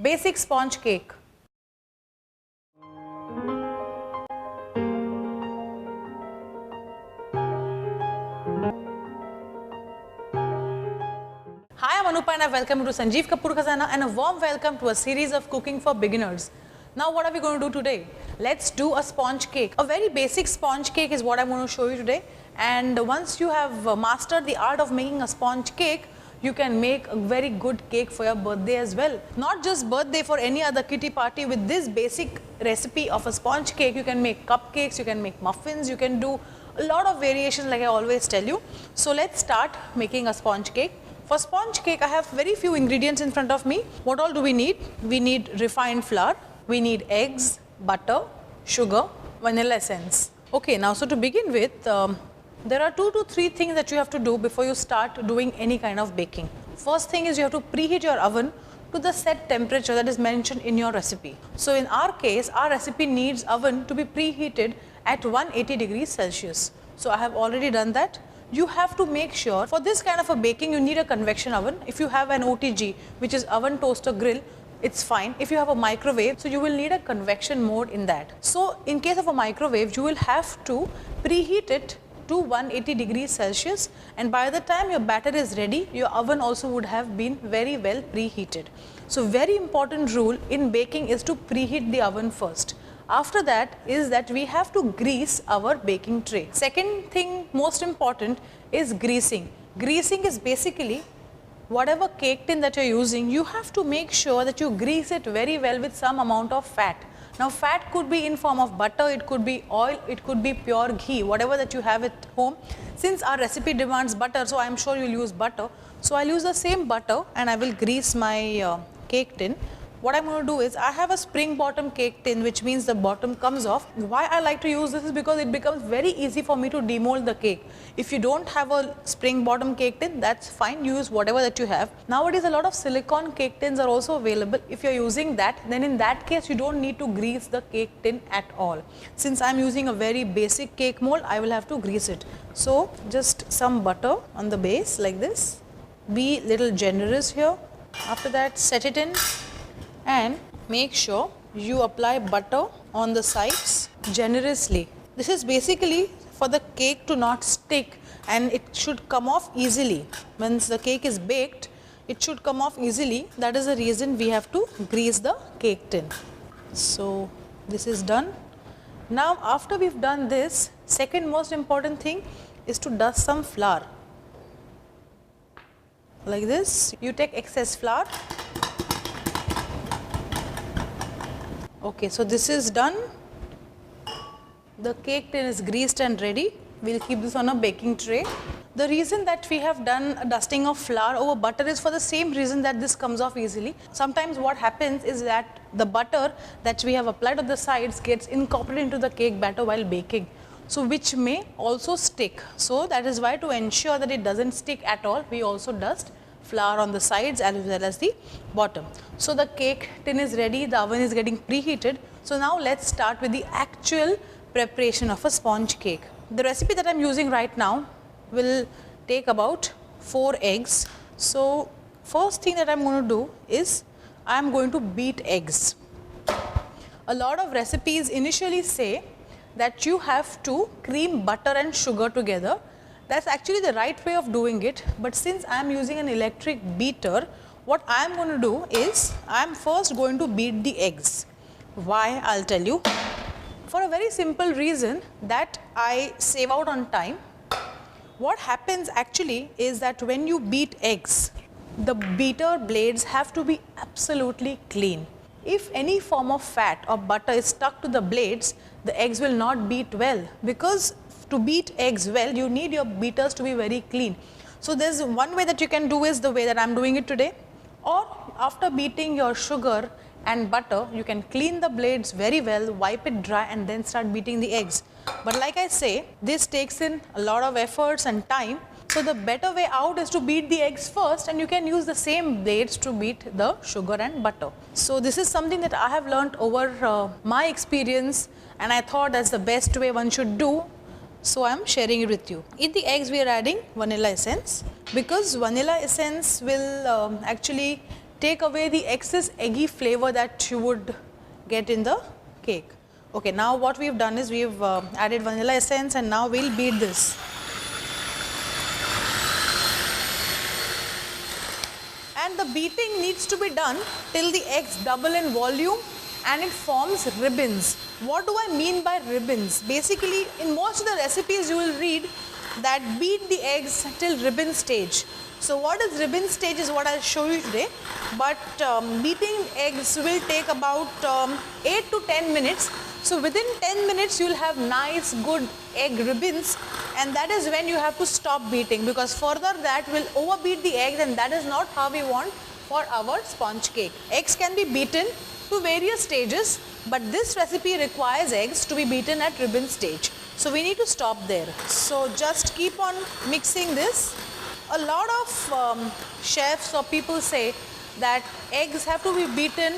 Basic sponge cake. Hi, I'm Anupa and I welcome you to Sanjeev Kapoor Khazana and a warm welcome to a series of cooking for beginners. Now what are we going to do today? Let's do a sponge cake. A very basic sponge cake is what I'm going to show you today, and once you have mastered the art of making a sponge cake, you can make a very good cake for your birthday as well. Not just birthday, for any other kitty party. With this basic recipe of a sponge cake, you can make cupcakes, you can make muffins, you can do a lot of variations like I always tell you. So let's start making a sponge cake. For sponge cake, I have very few ingredients in front of me. What all do we need? We need refined flour, we need eggs, butter, sugar, vanilla essence. Okay, now so to begin with, there are 2 to 3 things that you have to do before you start doing any kind of baking. First thing is you have to preheat your oven to the set temperature that is mentioned in your recipe. So in our case, our recipe needs oven to be preheated at 180 degrees Celsius. So I have already done that. You have to make sure for this kind of a baking you need a convection oven. If you have an OTG, which is oven toaster grill, it's fine. If you have a microwave, so you will need a convection mode in that. So in case of a microwave, you will have to preheat it to 180 degrees Celsius, and by the time your batter is ready, your oven also would have been very well preheated. So very important rule in baking is to preheat the oven first. After that is that we have to grease our baking tray. Second thing most important is greasing. Greasing is basically whatever cake tin that you are using, you have to make sure that you grease it very well with some amount of fat. Now fat could be in form of butter, it could be oil, it could be pure ghee, whatever that you have at home. Since our recipe demands butter, so I am sure you will use butter. So I will use the same butter and I will grease my cake tin. What I am going to do is, I have a spring bottom cake tin, which means the bottom comes off. Why I like to use this is because it becomes very easy for me to demold the cake. If you don't have a spring bottom cake tin, that's fine, use whatever that you have. Nowadays a lot of silicone cake tins are also available. If you are using that, then in that case you don't need to grease the cake tin at all. Since I am using a very basic cake mold, I will have to grease it. So just some butter on the base like this. Be little generous here. After that, set it in and make sure you apply butter on the sides generously. This is basically for the cake to not stick, and it should come off easily. Once the cake is baked, it should come off easily. That is the reason we have to grease the cake tin. So this is done. Now after we've done this, second most important thing is to dust some flour. Like this, you take excess flour. Okay, so this is done. The cake tin is greased and ready. We will keep this on a baking tray. The reason that we have done a dusting of flour over butter is for the same reason that this comes off easily. Sometimes what happens is that the butter that we have applied on the sides gets incorporated into the cake batter while baking, so which may also stick. So that is why, to ensure that it doesn't stick at all, we also dust flour on the sides as well as the bottom. So the cake tin is ready, the oven is getting preheated. So now let's start with the actual preparation of a sponge cake. The recipe that I am using right now will take about 4 eggs. So first thing that I am going to do is, I am going to beat eggs. A lot of recipes initially say that you have to cream butter and sugar together. That's actually the right way of doing it, but since I am using an electric beater, what I am going to do is, I am first going to beat the eggs. Why? I'll tell you. For a very simple reason, that I save out on time. What happens actually is that when you beat eggs, the beater blades have to be absolutely clean. If any form of fat or butter is stuck to the blades, the eggs will not beat well, because to beat eggs well, you need your beaters to be very clean. So there's one way that you can do is the way that I'm doing it today, or after beating your sugar and butter, you can clean the blades very well, wipe it dry and then start beating the eggs. But like I say, this takes in a lot of efforts and time. So the better way out is to beat the eggs first, and you can use the same blades to beat the sugar and butter. So this is something that I have learnt over my experience, and I thought that's the best way one should do. So I am sharing it with you. In the eggs we are adding vanilla essence, because vanilla essence will actually take away the excess eggy flavor that you would get in the cake. Okay, now what we've done is we've added vanilla essence, and now we'll beat this. And the beating needs to be done till the eggs double in volume and it forms ribbons. What do I mean by ribbons? Basically, in most of the recipes you will read that beat the eggs till ribbon stage. So what is ribbon stage is what I'll show you today, but beating eggs will take about 8 to 10 minutes. So within 10 minutes you will have nice good egg ribbons, and that is when you have to stop beating, because further that will overbeat the eggs, and that is not how we want for our sponge cake. Eggs can be beaten to various stages, but this recipe requires eggs to be beaten at ribbon stage. So we need to stop there. So just keep on mixing this. A lot of chefs or people say that eggs have to be beaten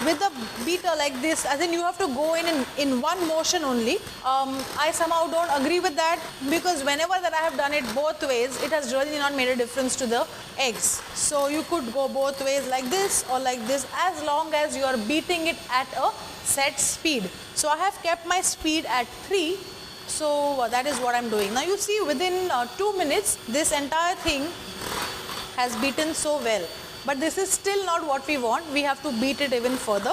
with a beater like this, as in you have to go in one motion only. I somehow don't agree with that, because whenever that I have done it both ways, it has really not made a difference to the eggs. So you could go both ways, like this or like this, as long as you are beating it at a set speed. So I have kept my speed at 3. So that is what I'm doing. Now you see, within 2 minutes this entire thing has beaten so well. But this is still not what we want. We have to beat it even further.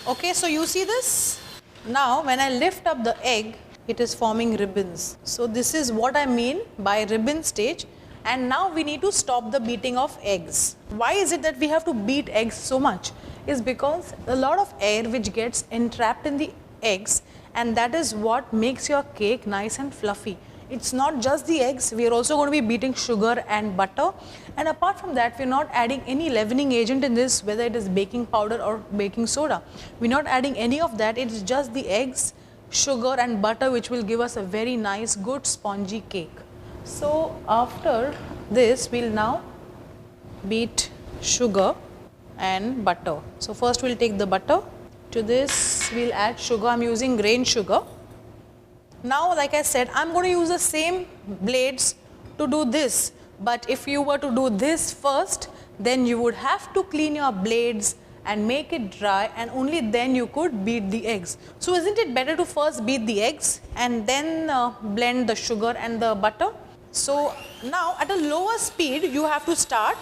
Okay, so you see this? Now when I lift up the egg, it is forming ribbons. So this is what I mean by ribbon stage. And now we need to stop the beating of eggs. Why is it that we have to beat eggs so much? Is because a lot of air which gets entrapped in the eggs, and that is what makes your cake nice and fluffy. It's not just the eggs, we are also going to be beating sugar and butter, and apart from that we are not adding any leavening agent in this, whether it is baking powder or baking soda. We are not adding any of that. It is just the eggs, sugar and butter which will give us a very nice good spongy cake. So after this we will now beat sugar and butter. So first we will take the butter. To this we will add sugar. I am using grain sugar. Now, like I said, I am going to use the same blades to do this, but if you were to do this first, then you would have to clean your blades and make it dry, and only then you could beat the eggs. So isn't it better to first beat the eggs and then blend the sugar and the butter? So now at a lower speed you have to start,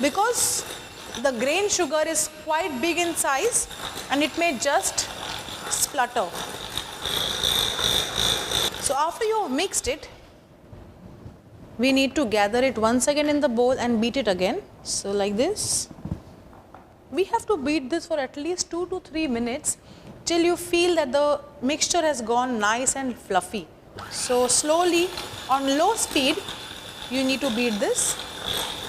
because the grain sugar is quite big in size and it may just splutter. So after you have mixed it, we need to gather it once again in the bowl and beat it again. So like this. We have to beat this for at least 2 to 3 minutes till you feel that the mixture has gone nice and fluffy. So slowly on low speed you need to beat this.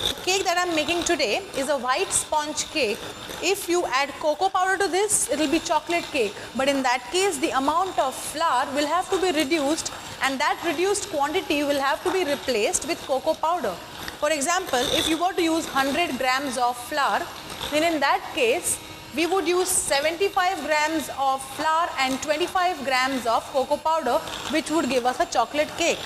The cake that I am making today is a white sponge cake. If you add cocoa powder to this, it will be chocolate cake. But in that case, the amount of flour will have to be reduced, and that reduced quantity will have to be replaced with cocoa powder. For example, if you were to use 100 grams of flour, then in that case, we would use 75 grams of flour and 25 grams of cocoa powder, which would give us a chocolate cake.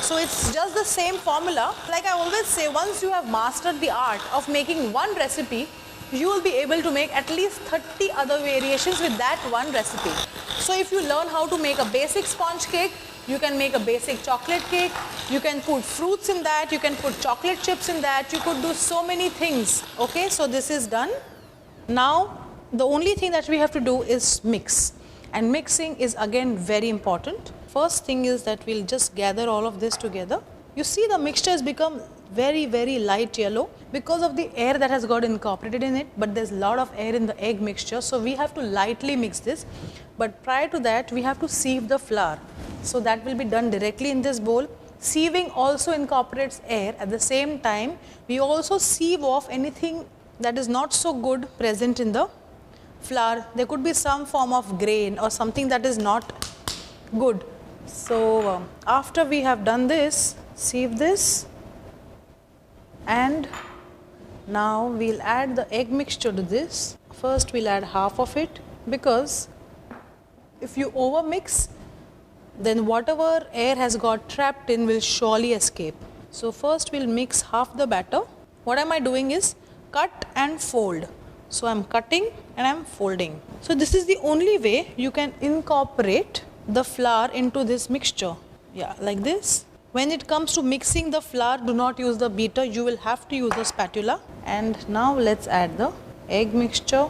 So it's just the same formula. Like I always say, once you have mastered the art of making one recipe, you will be able to make at least 30 other variations with that one recipe. So if you learn how to make a basic sponge cake, you can make a basic chocolate cake, you can put fruits in that, you can put chocolate chips in that, you could do so many things. Okay, so this is done. Now the only thing that we have to do is mix, and mixing is again very important. First thing is that we'll just gather all of this together. You see the mixture has become very light yellow because of the air that has got incorporated in it, but there's a lot of air in the egg mixture, so we have to lightly mix this. But prior to that we have to sieve the flour, so that will be done directly in this bowl. Sieving also incorporates air. At the same time we also sieve off anything that is not so good present in the flour. There could be some form of grain or something that is not good. So after we have done this, sieve this, and now we'll add the egg mixture to this. First we'll add half of it, because if you over mix, then whatever air has got trapped in will surely escape. So first we'll mix half the batter. What am I doing is cut and fold. So I'm cutting and I'm folding. So this is the only way you can incorporate the flour into this mixture. Yeah, like this. When it comes to mixing the flour, do not use the beater. You will have to use a spatula. And now let's add the egg mixture.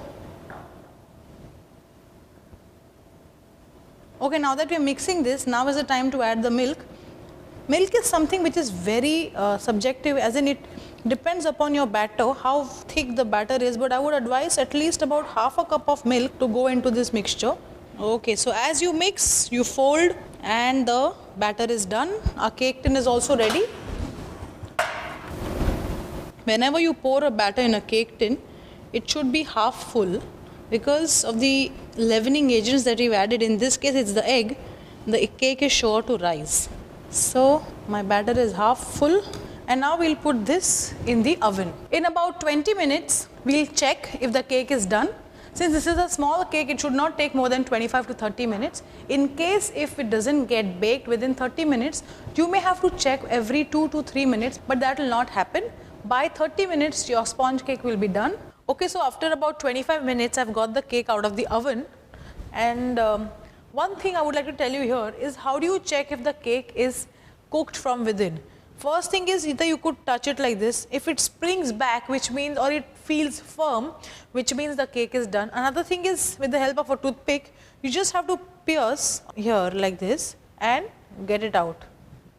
Okay, now that we're mixing this, now is the time to add the milk. Milk is something which is very subjective, as in it depends upon your batter, how thick the batter is, but I would advise at least about half a cup of milk to go into this mixture. Okay, so as you mix, you fold and the batter is done. Our cake tin is also ready. Whenever you pour a batter in a cake tin, it should be half full because of the leavening agents that we've added. In this case, it's the egg. The cake is sure to rise. So my batter is half full and now we'll put this in the oven. In about 20 minutes, we'll check if the cake is done. Since this is a small cake, it should not take more than 25 to 30 minutes. In case if it doesn't get baked within 30 minutes, you may have to check every 2 to 3 minutes, but that will not happen. By 30 minutes, your sponge cake will be done. Okay, so after about 25 minutes, I've got the cake out of the oven. And one thing I would like to tell you here is how do you check if the cake is cooked from within? First thing is either you could touch it like this. If it springs back, which means, or it feels firm, which means the cake is done. Another thing is with the help of a toothpick, you just have to pierce here like this and get it out.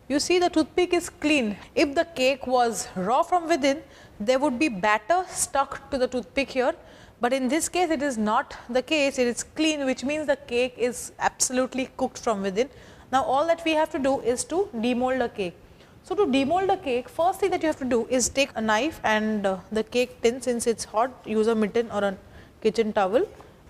You see the toothpick is clean. If the cake was raw from within, there would be batter stuck to the toothpick here. But in this case, it is not the case. It is clean, which means the cake is absolutely cooked from within. Now all that we have to do is to demold the cake. So to demold the cake, first thing that you have to do is take a knife and the cake tin, since it's hot, use a mitten or a kitchen towel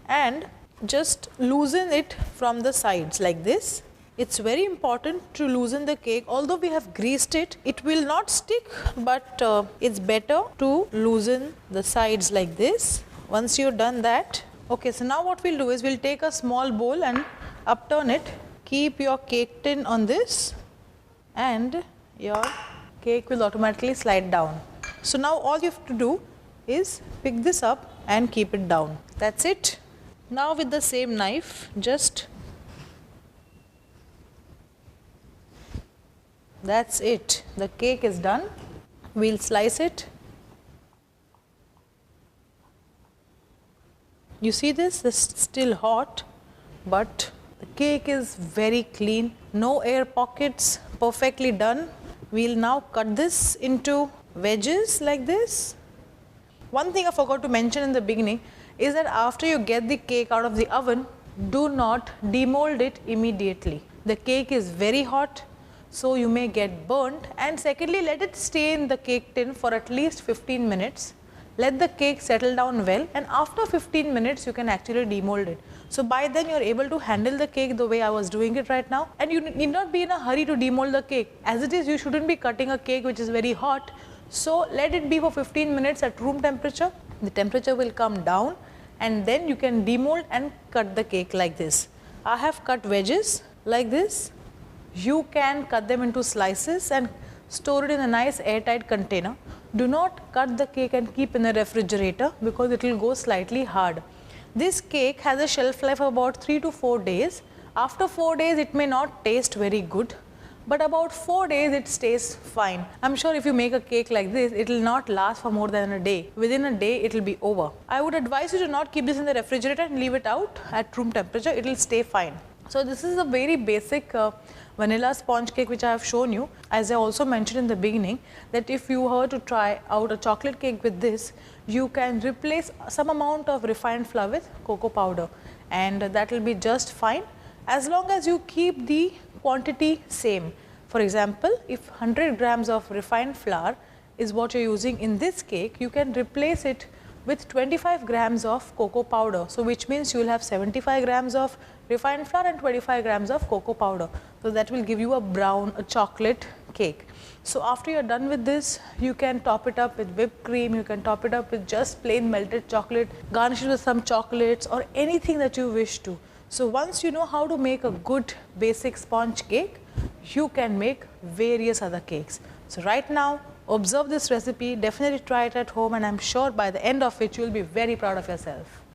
and just loosen it from the sides like this. It's very important to loosen the cake. Although we have greased it, it will not stick, but it's better to loosen the sides like this. Once you've done that, okay, so now what we'll do is we'll take a small bowl and upturn it. Keep your cake tin on this and your cake will automatically slide down. So now all you have to do is pick this up and keep it down. That's it. Now with the same knife, just that's it. The cake is done. We'll slice it. You see this? This is still hot, but the cake is very clean. No air pockets, perfectly done. We'll now cut this into wedges like this. One thing I forgot to mention in the beginning is that after you get the cake out of the oven, do not demold it immediately. The cake is very hot, so you may get burnt. And secondly, let it stay in the cake tin for at least 15 minutes. Let the cake settle down well, and after 15 minutes you can actually demold it. So by then you are able to handle the cake the way I was doing it right now, and you need not be in a hurry to demold the cake. As it is, you shouldn't be cutting a cake which is very hot. So let it be for 15 minutes at room temperature. The temperature will come down and then you can demold and cut the cake like this. I have cut wedges like this. You can cut them into slices and store it in a nice airtight container. Do not cut the cake and keep in the refrigerator because it will go slightly hard. This cake has a shelf life of about 3 to 4 days. After 4 days, it may not taste very good, but about 4 days it stays fine. I'm sure if you make a cake like this, it will not last for more than a day. Within a day, it will be over. I would advise you to not keep this in the refrigerator and leave it out at room temperature. It will stay fine. So this is a very basic vanilla sponge cake which I have shown you. As I also mentioned in the beginning, that if you were to try out a chocolate cake with this, you can replace some amount of refined flour with cocoa powder, and that will be just fine as long as you keep the quantity same. For example, if 100 grams of refined flour is what you are using in this cake, you can replace it with 25 grams of cocoa powder. So which means you will have 75 grams of refined flour and 25 grams of cocoa powder. So that will give you a chocolate cake. So after you are done with this, you can top it up with whipped cream, you can top it up with just plain melted chocolate, garnish it with some chocolates or anything that you wish to. So once you know how to make a good basic sponge cake, you can make various other cakes. So right now, observe this recipe, definitely try it at home, and I'm sure by the end of it, you'll be very proud of yourself.